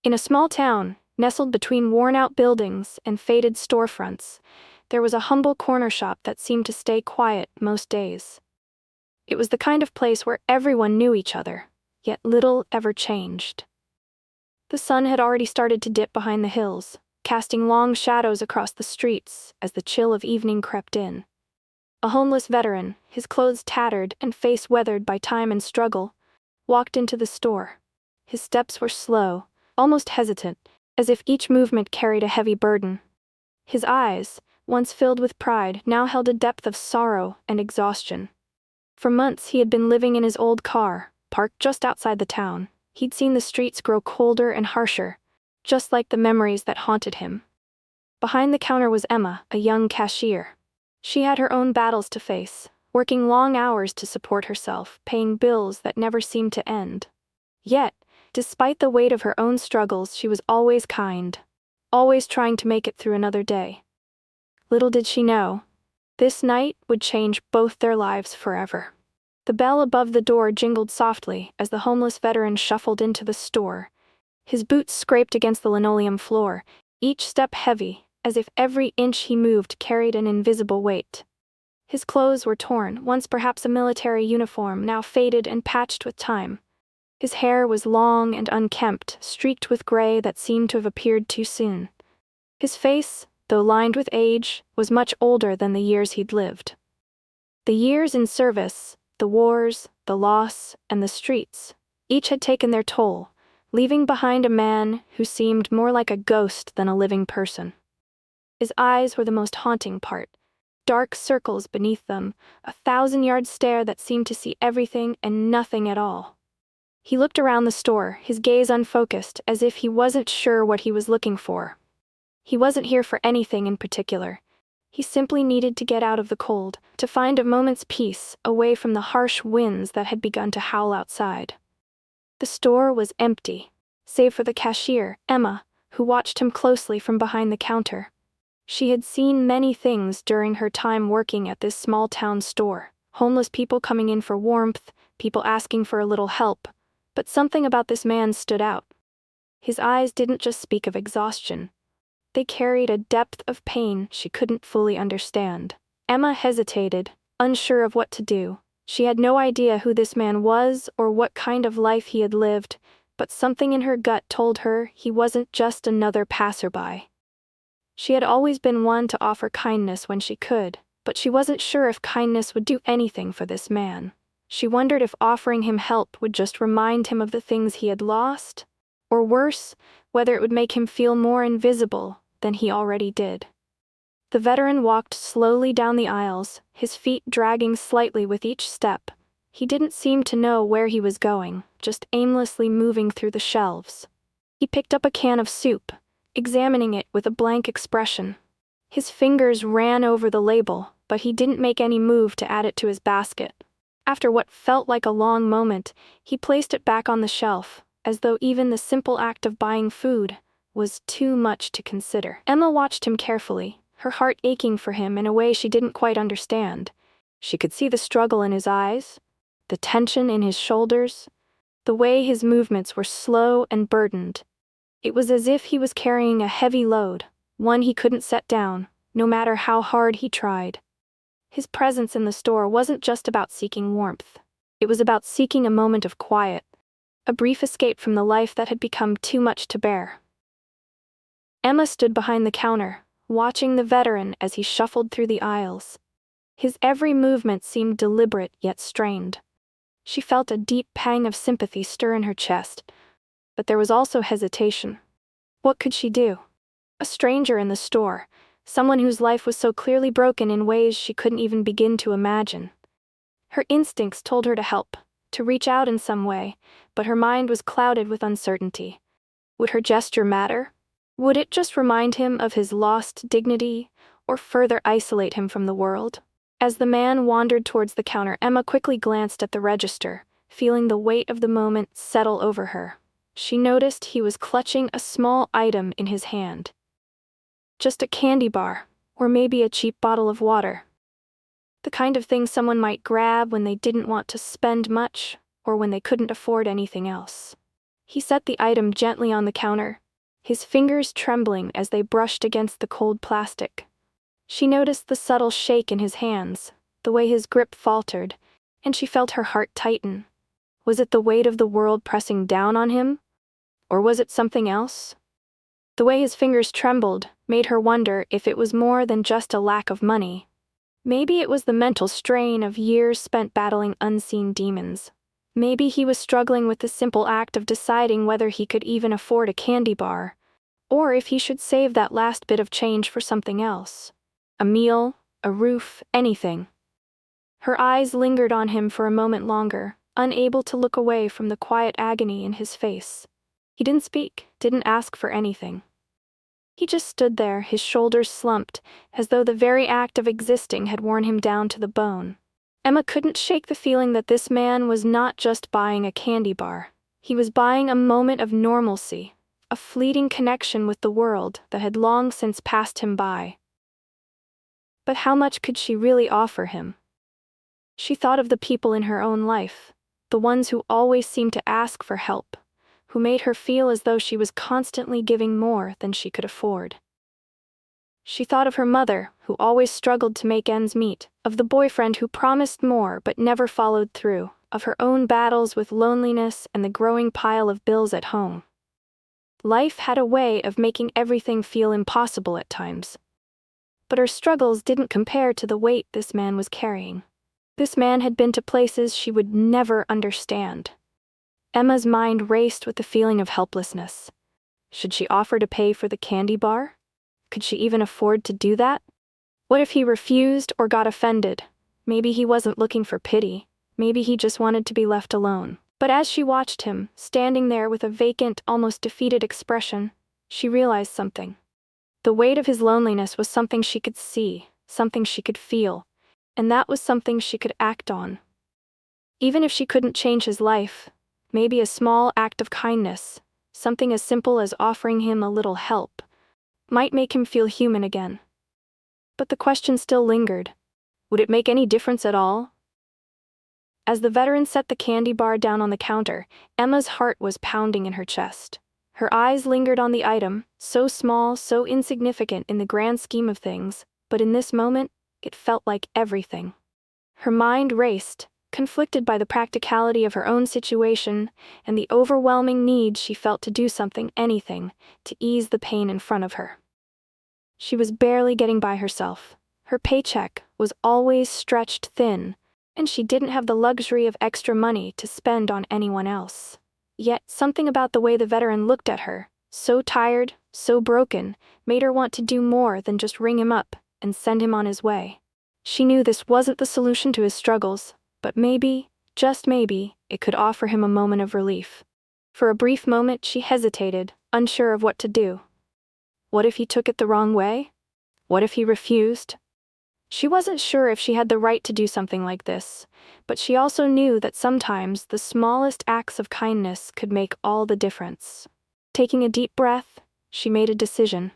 In a small town, nestled between worn-out buildings and faded storefronts, there was a humble corner shop that seemed to stay quiet most days. It was the kind of place where everyone knew each other, yet little ever changed. The sun had already started to dip behind the hills, casting long shadows across the streets as the chill of evening crept in. A homeless veteran, his clothes tattered and face weathered by time and struggle, walked into the store. His steps were slow, almost hesitant, as if each movement carried a heavy burden. His eyes, once filled with pride, now held a depth of sorrow and exhaustion. For months he had been living in his old car, parked just outside the town. He'd seen the streets grow colder and harsher, just like the memories that haunted him. Behind the counter was Emma, a young cashier. She had her own battles to face, working long hours to support herself, paying bills that never seemed to end. Yet, despite the weight of her own struggles, she was always kind, always trying to make it through another day. Little did she know, this night would change both their lives forever. The bell above the door jingled softly as the homeless veteran shuffled into the store. His boots scraped against the linoleum floor, each step heavy, as if every inch he moved carried an invisible weight. His clothes were torn, once perhaps a military uniform, now faded and patched with time. His hair was long and unkempt, streaked with gray that seemed to have appeared too soon. His face, though lined with age, was much older than the years he'd lived. The years in service, the wars, the loss, and the streets, each had taken their toll, leaving behind a man who seemed more like a ghost than a living person. His eyes were the most haunting part, dark circles beneath them, a 1,000-yard stare that seemed to see everything and nothing at all. He looked around the store, his gaze unfocused, as if he wasn't sure what he was looking for. He wasn't here for anything in particular. He simply needed to get out of the cold, to find a moment's peace away from the harsh winds that had begun to howl outside. The store was empty, save for the cashier, Emma, who watched him closely from behind the counter. She had seen many things during her time working at this small-town store, homeless people coming in for warmth, people asking for a little help, but something about this man stood out. His eyes didn't just speak of exhaustion. They carried a depth of pain she couldn't fully understand. Emma hesitated, unsure of what to do. She had no idea who this man was or what kind of life he had lived, but something in her gut told her he wasn't just another passerby. She had always been one to offer kindness when she could, but she wasn't sure if kindness would do anything for this man. She wondered if offering him help would just remind him of the things he had lost, or worse, whether it would make him feel more invisible than he already did. The veteran walked slowly down the aisles, his feet dragging slightly with each step. He didn't seem to know where he was going, just aimlessly moving through the shelves. He picked up a can of soup, examining it with a blank expression. His fingers ran over the label, but he didn't make any move to add it to his basket. After what felt like a long moment, he placed it back on the shelf, as though even the simple act of buying food was too much to consider. Emma watched him carefully, her heart aching for him in a way she didn't quite understand. She could see the struggle in his eyes, the tension in his shoulders, the way his movements were slow and burdened. It was as if he was carrying a heavy load, one he couldn't set down, no matter how hard he tried. His presence in the store wasn't just about seeking warmth. It was about seeking a moment of quiet, a brief escape from the life that had become too much to bear. Emma stood behind the counter, watching the veteran as he shuffled through the aisles. His every movement seemed deliberate yet strained. She felt a deep pang of sympathy stir in her chest, but there was also hesitation. What could she do? A stranger in the store, someone whose life was so clearly broken in ways she couldn't even begin to imagine. Her instincts told her to help, to reach out in some way, but her mind was clouded with uncertainty. Would her gesture matter? Would it just remind him of his lost dignity, or further isolate him from the world? As the man wandered towards the counter, Emma quickly glanced at the register, feeling the weight of the moment settle over her. She noticed he was clutching a small item in his hand. Just a candy bar, or maybe a cheap bottle of water. The kind of thing someone might grab when they didn't want to spend much, or when they couldn't afford anything else. He set the item gently on the counter, his fingers trembling as they brushed against the cold plastic. She noticed the subtle shake in his hands, the way his grip faltered, and she felt her heart tighten. Was it the weight of the world pressing down on him? Or was it something else? The way his fingers trembled made her wonder if it was more than just a lack of money. Maybe it was the mental strain of years spent battling unseen demons. Maybe he was struggling with the simple act of deciding whether he could even afford a candy bar, or if he should save that last bit of change for something else. A meal, a roof, anything. Her eyes lingered on him for a moment longer, unable to look away from the quiet agony in his face. He didn't speak, didn't ask for anything. He just stood there, his shoulders slumped, as though the very act of existing had worn him down to the bone. Emma couldn't shake the feeling that this man was not just buying a candy bar. He was buying a moment of normalcy, a fleeting connection with the world that had long since passed him by. But how much could she really offer him? She thought of the people in her own life, the ones who always seemed to ask for help, who made her feel as though she was constantly giving more than she could afford. She thought of her mother, who always struggled to make ends meet, of the boyfriend who promised more but never followed through, of her own battles with loneliness and the growing pile of bills at home. Life had a way of making everything feel impossible at times. But her struggles didn't compare to the weight this man was carrying. This man had been to places she would never understand. Emma's mind raced with the feeling of helplessness. Should she offer to pay for the candy bar? Could she even afford to do that? What if he refused or got offended? Maybe he wasn't looking for pity. Maybe he just wanted to be left alone. But as she watched him, standing there with a vacant, almost defeated expression, she realized something. The weight of his loneliness was something she could see, something she could feel, and that was something she could act on. Even if she couldn't change his life, maybe a small act of kindness, something as simple as offering him a little help, might make him feel human again. But the question still lingered. Would it make any difference at all? As the veteran set the candy bar down on the counter, Emma's heart was pounding in her chest. Her eyes lingered on the item, so small, so insignificant in the grand scheme of things, but in this moment, it felt like everything. Her mind raced, conflicted by the practicality of her own situation and the overwhelming need she felt to do something, anything, to ease the pain in front of her. She was barely getting by herself. Her paycheck was always stretched thin, and she didn't have the luxury of extra money to spend on anyone else. Yet something about the way the veteran looked at her, so tired, so broken, made her want to do more than just ring him up and send him on his way. She knew this wasn't the solution to his struggles, but maybe, just maybe, it could offer him a moment of relief. For a brief moment she hesitated, unsure of what to do. What if he took it the wrong way? What if he refused? She wasn't sure if she had the right to do something like this, but she also knew that sometimes the smallest acts of kindness could make all the difference. Taking a deep breath, she made a decision.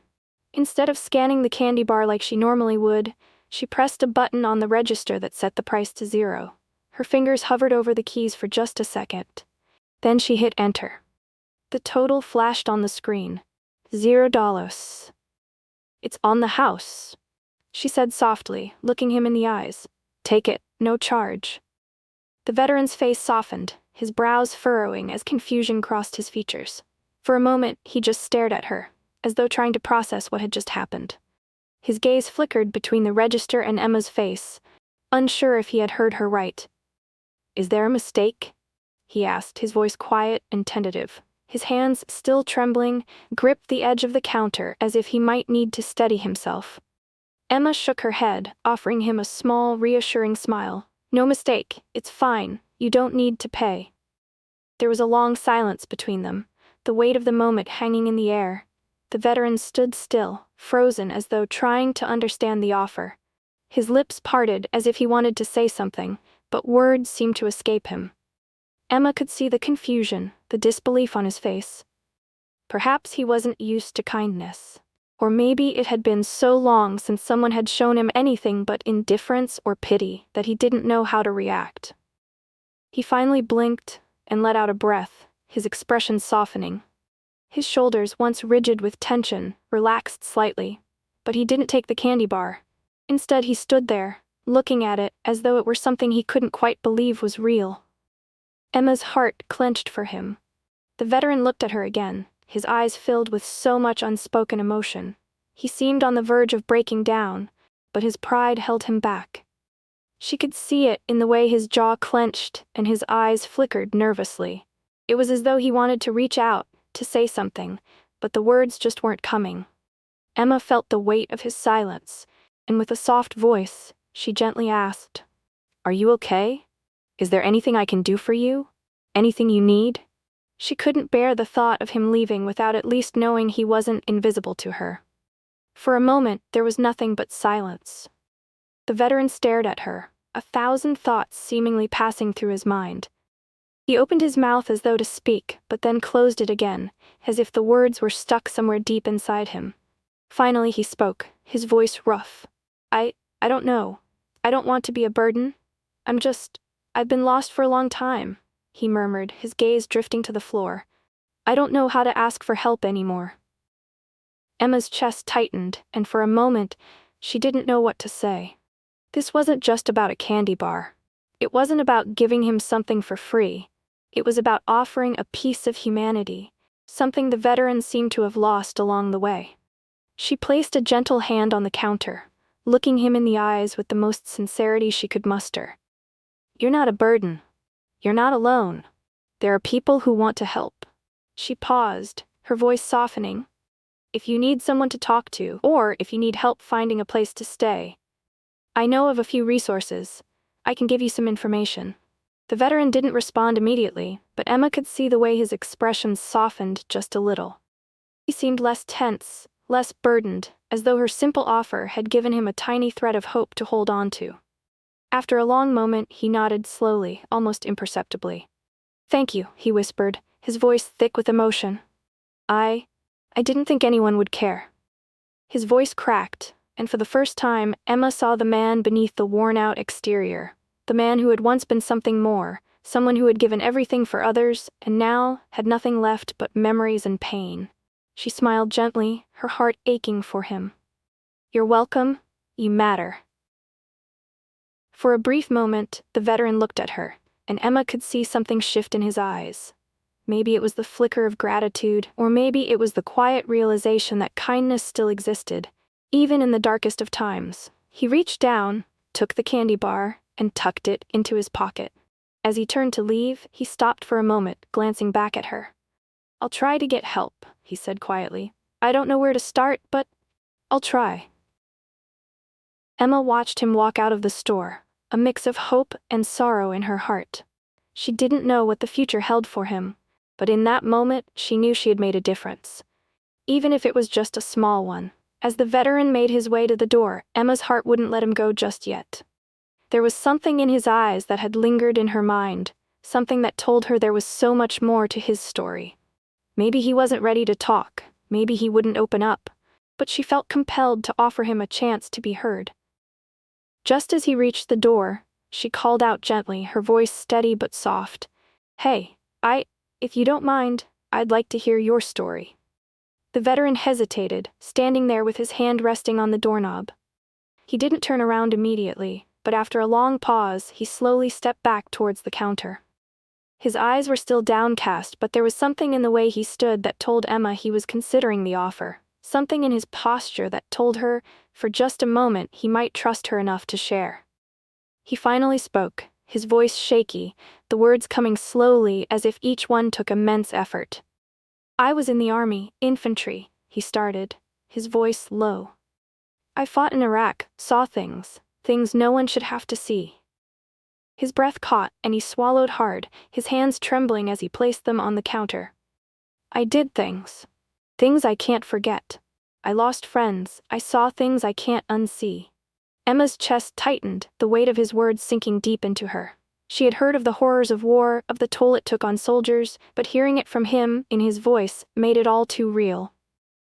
Instead of scanning the candy bar like she normally would, she pressed a button on the register that set the price to 0. Her fingers hovered over the keys for just a second. Then she hit enter. The total flashed on the screen. $0. "It's on the house," she said softly, looking him in the eyes. "Take it, no charge." The veteran's face softened, his brows furrowing as confusion crossed his features. For a moment, he just stared at her, as though trying to process what had just happened. His gaze flickered between the register and Emma's face, unsure if he had heard her right. "Is there a mistake?" he asked, his voice quiet and tentative. His hands, still trembling, gripped the edge of the counter as if he might need to steady himself. Emma shook her head, offering him a small, reassuring smile. "No mistake, it's fine, you don't need to pay." There was a long silence between them, the weight of the moment hanging in the air. The veteran stood still, frozen as though trying to understand the offer. His lips parted as if he wanted to say something, but words seemed to escape him. Emma could see the confusion, the disbelief on his face. Perhaps he wasn't used to kindness. Or maybe it had been so long since someone had shown him anything but indifference or pity that he didn't know how to react. He finally blinked and let out a breath, his expression softening. His shoulders, once rigid with tension, relaxed slightly, but he didn't take the candy bar. Instead, he stood there, looking at it as though it were something he couldn't quite believe was real. Emma's heart clenched for him. The veteran looked at her again, his eyes filled with so much unspoken emotion. He seemed on the verge of breaking down, but his pride held him back. She could see it in the way his jaw clenched and his eyes flickered nervously. It was as though he wanted to reach out, to say something, but the words just weren't coming. Emma felt the weight of his silence, and with a soft voice, she gently asked, "Are you okay? Is there anything I can do for you? Anything you need?" She couldn't bear the thought of him leaving without at least knowing he wasn't invisible to her. For a moment, there was nothing but silence. The veteran stared at her, 1,000 thoughts seemingly passing through his mind. He opened his mouth as though to speak, but then closed it again, as if the words were stuck somewhere deep inside him. Finally he spoke, his voice rough. I don't know. I don't want to be a burden. I've been lost for a long time," he murmured, his gaze drifting to the floor. "I don't know how to ask for help anymore." Emma's chest tightened, and for a moment, she didn't know what to say. This wasn't just about a candy bar. It wasn't about giving him something for free. It was about offering a piece of humanity, something the veteran seemed to have lost along the way. She placed a gentle hand on the counter, looking him in the eyes with the most sincerity she could muster. "You're not a burden. You're not alone. There are people who want to help." She paused, her voice softening. "If you need someone to talk to, or if you need help finding a place to stay, I know of a few resources. I can give you some information." The veteran didn't respond immediately, but Emma could see the way his expression softened just a little. He seemed less tense, less burdened, as though her simple offer had given him a tiny thread of hope to hold on to. After a long moment, he nodded slowly, almost imperceptibly. "Thank you," he whispered, his voice thick with emotion. I didn't think anyone would care." His voice cracked, and for the first time, Emma saw the man beneath the worn-out exterior, the man who had once been something more, someone who had given everything for others, and now had nothing left but memories and pain. She smiled gently, her heart aching for him. "You're welcome. You matter." For a brief moment, the veteran looked at her, and Emma could see something shift in his eyes. Maybe it was the flicker of gratitude, or maybe it was the quiet realization that kindness still existed, even in the darkest of times. He reached down, took the candy bar, and tucked it into his pocket. As he turned to leave, he stopped for a moment, glancing back at her. "I'll try to get help," he said quietly. "I don't know where to start, but I'll try." Emma watched him walk out of the store, a mix of hope and sorrow in her heart. She didn't know what the future held for him, but in that moment, she knew she had made a difference. Even if it was just a small one. As the veteran made his way to the door, Emma's heart wouldn't let him go just yet. There was something in his eyes that had lingered in her mind, something that told her there was so much more to his story. Maybe he wasn't ready to talk, maybe he wouldn't open up, but she felt compelled to offer him a chance to be heard. Just as he reached the door, she called out gently, her voice steady but soft. "Hey, if you don't mind, I'd like to hear your story." The veteran hesitated, standing there with his hand resting on the doorknob. He didn't turn around immediately, but after a long pause, he slowly stepped back towards the counter. His eyes were still downcast, but there was something in the way he stood that told Emma he was considering the offer, something in his posture that told her, for just a moment, he might trust her enough to share. He finally spoke, his voice shaky, the words coming slowly as if each one took immense effort. "I was in the army, infantry," he started, his voice low. "I fought in Iraq, saw things no one should have to see." His breath caught, and he swallowed hard, his hands trembling as he placed them on the counter. "I did things I can't forget. I lost friends, I saw things I can't unsee." Emma's chest tightened, the weight of his words sinking deep into her. She had heard of the horrors of war, of the toll it took on soldiers, but hearing it from him, in his voice, made it all too real.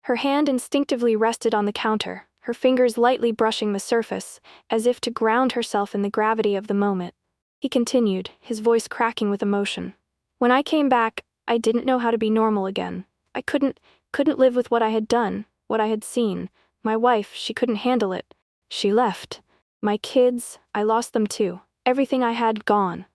Her hand instinctively rested on the counter, her fingers lightly brushing the surface, as if to ground herself in the gravity of the moment. He continued, his voice cracking with emotion. "When I came back, I didn't know how to be normal again. I couldn't live with what I had done, what I had seen. My wife, she couldn't handle it. She left. My kids, I lost them too. Everything I had gone.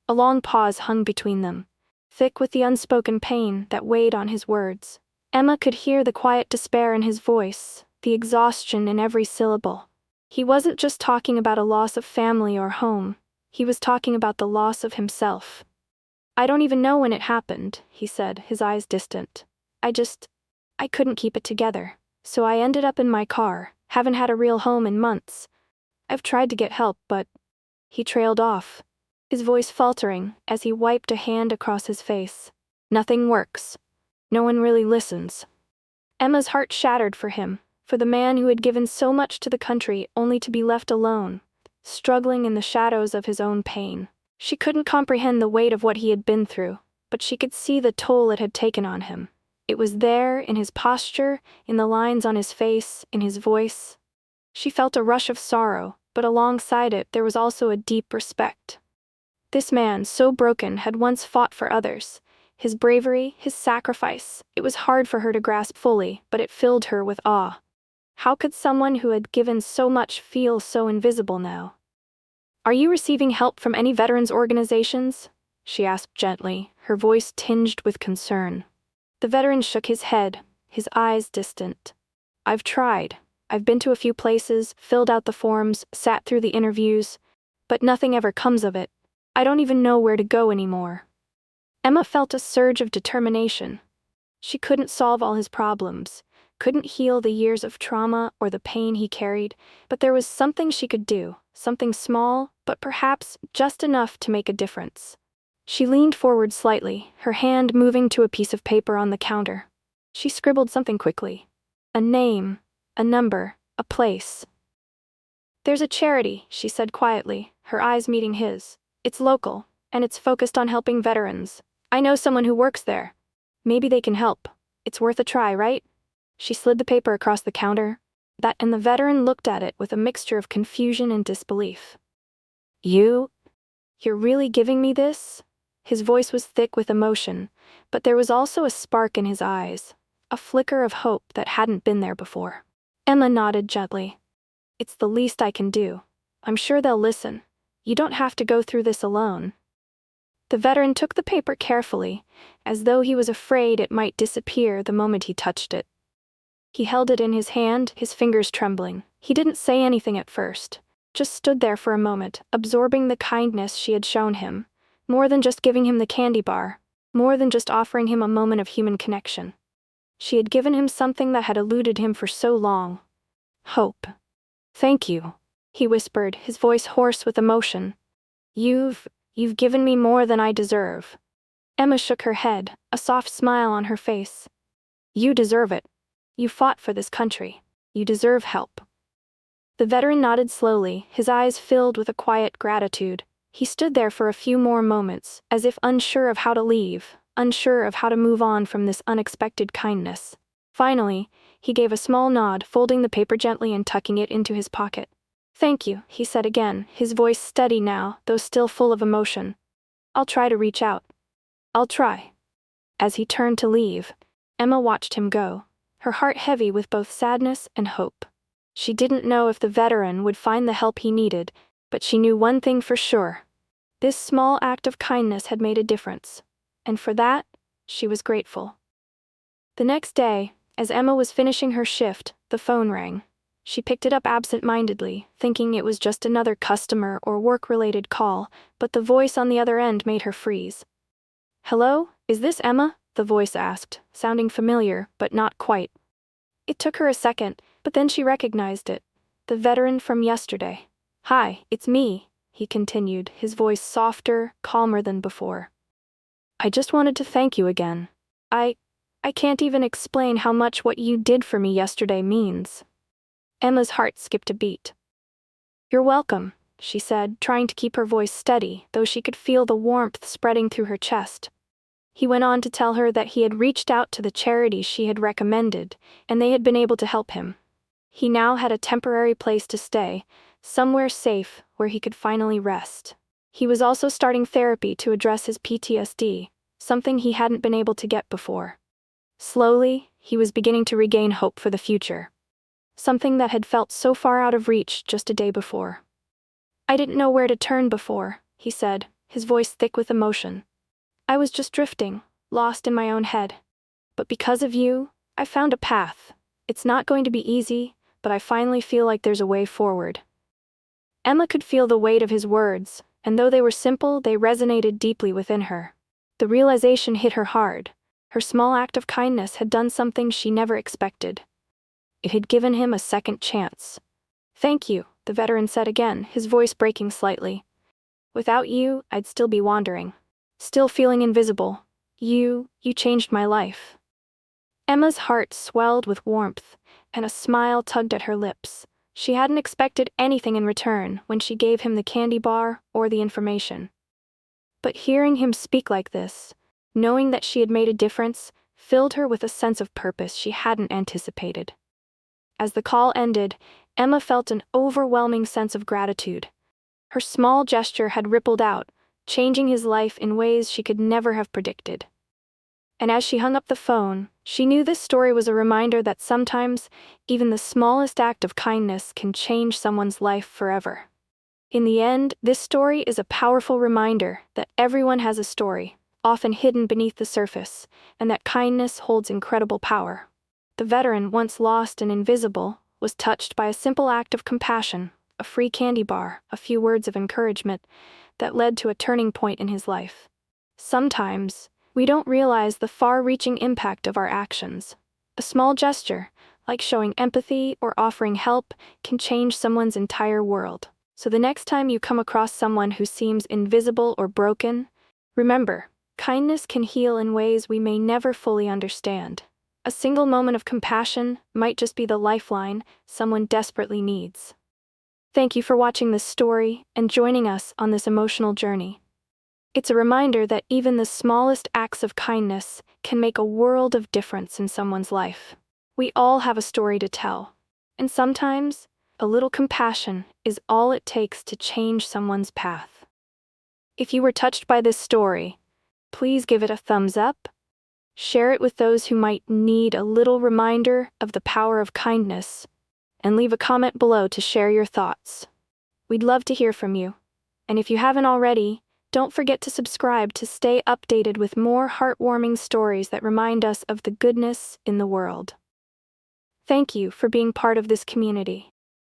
A long pause hung between them, thick with the unspoken pain that weighed on his words. Emma could hear the quiet despair in his voice, the exhaustion in every syllable. He wasn't just talking about a loss of family or home. He was talking about the loss of himself. I don't even know when it happened, he said, his eyes distant. I couldn't keep it together. So I ended up in my car, haven't had a real home in months. I've tried to get help, but... He trailed off, his voice faltering as he wiped a hand across his face. Nothing works. No one really listens. Emma's heart shattered for him, for the man who had given so much to the country only to be left alone, struggling in the shadows of his own pain. She couldn't comprehend the weight of what he had been through, but she could see the toll it had taken on him. It was there, in his posture, in the lines on his face, in his voice. She felt a rush of sorrow, but alongside it there was also a deep respect. This man, so broken, had once fought for others. His bravery, his sacrifice, it was hard for her to grasp fully, but it filled her with awe. How could someone who had given so much feel so invisible now? Are you receiving help from any veterans organizations? She asked gently, her voice tinged with concern. The veteran shook his head, his eyes distant. I've tried. I've been to a few places, filled out the forms, sat through the interviews, but nothing ever comes of it. I don't even know where to go anymore. Emma felt a surge of determination. She couldn't solve all his problems, couldn't heal the years of trauma or the pain he carried, but there was something she could do, something small, but perhaps just enough to make a difference. She leaned forward slightly, her hand moving to a piece of paper on the counter. She scribbled something quickly. A name, a number, a place. There's a charity, she said quietly, her eyes meeting his. It's local, and it's focused on helping veterans. I know someone who works there. Maybe they can help. It's worth a try, right? She slid the paper across the counter. And the veteran looked at it with a mixture of confusion and disbelief. You're really giving me this? His voice was thick with emotion, but there was also a spark in his eyes, a flicker of hope that hadn't been there before. Emma nodded gently. It's the least I can do. I'm sure they'll listen. You don't have to go through this alone. The veteran took the paper carefully, as though he was afraid it might disappear the moment he touched it. He held it in his hand, his fingers trembling. He didn't say anything at first, just stood there for a moment, absorbing the kindness she had shown him. More than just giving him the candy bar, more than just offering him a moment of human connection. She had given him something that had eluded him for so long. Hope. Thank you, he whispered, his voice hoarse with emotion. You've given me more than I deserve. Emma shook her head, a soft smile on her face. You deserve it. You fought for this country. You deserve help. The veteran nodded slowly, his eyes filled with a quiet gratitude. He stood there for a few more moments, as if unsure of how to leave, unsure of how to move on from this unexpected kindness. Finally, he gave a small nod, folding the paper gently and tucking it into his pocket. Thank you, he said again, his voice steady now, though still full of emotion. I'll try to reach out. I'll try. As he turned to leave, Emma watched him go, her heart heavy with both sadness and hope. She didn't know if the veteran would find the help he needed, but she knew one thing for sure. This small act of kindness had made a difference, and for that, she was grateful. The next day, as Emma was finishing her shift, the phone rang. She picked it up absent-mindedly, thinking it was just another customer or work-related call, but the voice on the other end made her freeze. Hello, is this Emma? The voice asked, sounding familiar, but not quite. It took her a second, but then she recognized it. The veteran from yesterday. Hi, it's me, he continued, his voice softer, calmer than before. I just wanted to thank you again. I can't even explain how much what you did for me yesterday means. Emma's heart skipped a beat. You're welcome, she said, trying to keep her voice steady, though she could feel the warmth spreading through her chest. He went on to tell her that he had reached out to the charity she had recommended, and they had been able to help him. He now had a temporary place to stay, somewhere safe where he could finally rest. He was also starting therapy to address his PTSD, something he hadn't been able to get before. Slowly, he was beginning to regain hope for the future, something that had felt so far out of reach just a day before. "I didn't know where to turn before," he said, his voice thick with emotion. "I was just drifting, lost in my own head. But because of you, I found a path. It's not going to be easy, but I finally feel like there's a way forward." Emma could feel the weight of his words, and though they were simple, they resonated deeply within her. The realization hit her hard. Her small act of kindness had done something she never expected. It had given him a second chance. "Thank you," the veteran said again, his voice breaking slightly. "Without you, I'd still be wandering, still feeling invisible. You changed my life." Emma's heart swelled with warmth, and a smile tugged at her lips. She hadn't expected anything in return when she gave him the candy bar or the information. But hearing him speak like this, knowing that she had made a difference, filled her with a sense of purpose she hadn't anticipated. As the call ended, Emma felt an overwhelming sense of gratitude. Her small gesture had rippled out, changing his life in ways she could never have predicted. And as she hung up the phone, she knew this story was a reminder that sometimes, even the smallest act of kindness can change someone's life forever. In the end, this story is a powerful reminder that everyone has a story, often hidden beneath the surface, and that kindness holds incredible power. The veteran, once lost and invisible, was touched by a simple act of compassion, a free candy bar, a few words of encouragement, that led to a turning point in his life. Sometimes, we don't realize the far-reaching impact of our actions. A small gesture, like showing empathy or offering help, can change someone's entire world. So the next time you come across someone who seems invisible or broken, remember, kindness can heal in ways we may never fully understand. A single moment of compassion might just be the lifeline someone desperately needs. Thank you for watching this story and joining us on this emotional journey. It's a reminder that even the smallest acts of kindness can make a world of difference in someone's life. We all have a story to tell, and sometimes, a little compassion is all it takes to change someone's path. If you were touched by this story, please give it a thumbs up, share it with those who might need a little reminder of the power of kindness, and leave a comment below to share your thoughts. We'd love to hear from you, and if you haven't already, don't forget to subscribe to stay updated with more heartwarming stories that remind us of the goodness in the world. Thank you for being part of this community.